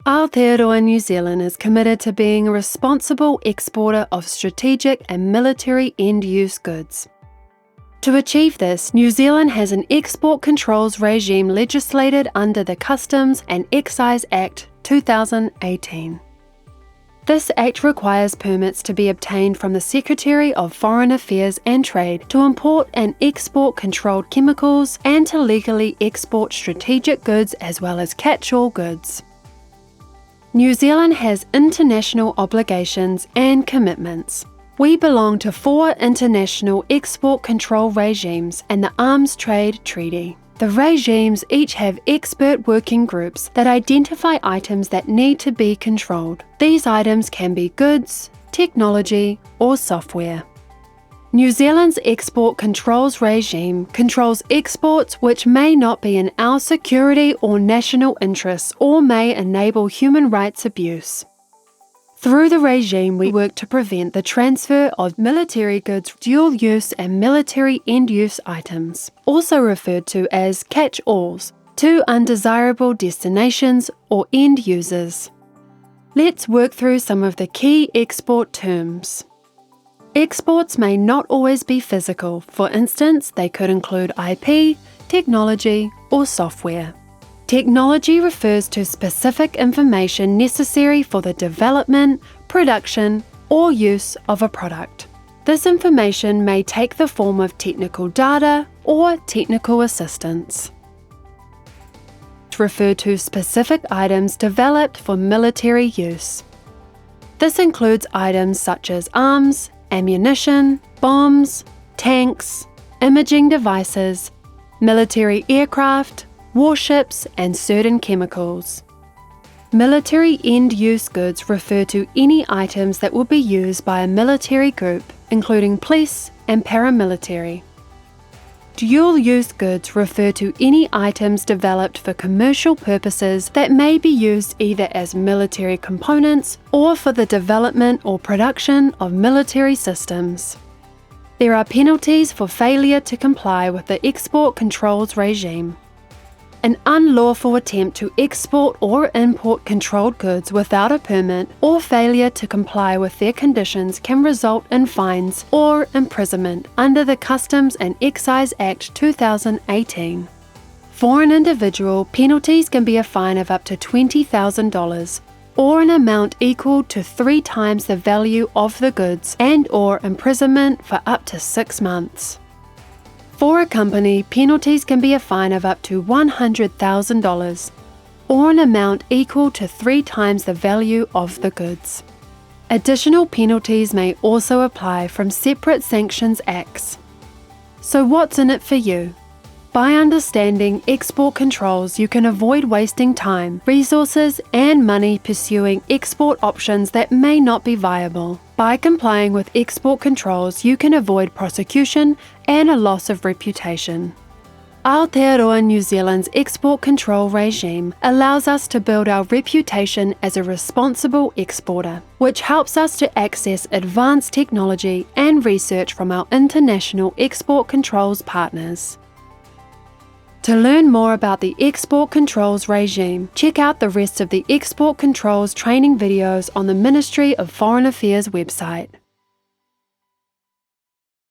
Aotearoa New Zealand is committed to being a responsible exporter of strategic and military end-use goods. To achieve this, New Zealand has an export controls regime legislated under the Customs and Excise Act 2018. This act requires permits to be obtained from the Secretary of Foreign Affairs and Trade to import and export controlled chemicals and to legally export strategic goods as well as catch-all goods. New Zealand has international obligations and commitments. We belong to 4 international export control regimes and the Arms Trade Treaty. The regimes each have expert working groups that identify items that need to be controlled. These items can be goods, technology, or software. New Zealand's export controls regime controls exports which may not be in our security or national interests or may enable human rights abuse. Through the regime, we work to prevent the transfer of military goods, dual-use and military end-use items, also referred to as catch-alls, to undesirable destinations or end users. Let's work through some of the key export terms. Exports may not always be physical. For instance, they could include IP, technology, or software. Technology refers to specific information necessary for the development, production, or use of a product. This information may take the form of technical data or technical assistance. Refer to specific items developed for military use. This includes items such as arms, ammunition, bombs, tanks, imaging devices, military aircraft, warships, and certain chemicals. Military end-use goods refer to any items that will be used by a military group, including police and paramilitary. Dual-use goods refer to any items developed for commercial purposes that may be used either as military components or for the development or production of military systems. There are penalties for failure to comply with the export controls regime. An unlawful attempt to export or import controlled goods without a permit or failure to comply with their conditions can result in fines or imprisonment under the Customs and Excise Act 2018. For an individual, penalties can be a fine of up to $20,000 or an amount equal to 3 times the value of the goods and/or imprisonment for up to 6 months. For a company, penalties can be a fine of up to $100,000 or an amount equal to 3 times the value of the goods. Additional penalties may also apply from separate sanctions acts. So what's in it for you? By understanding export controls, you can avoid wasting time, resources, and money pursuing export options that may not be viable. By complying with export controls, you can avoid prosecution and a loss of reputation. Aotearoa New Zealand's export control regime allows us to build our reputation as a responsible exporter, which helps us to access advanced technology and research from our international export controls partners. To learn more about the export controls regime, check out the rest of the export controls training videos on the Ministry of Foreign Affairs website.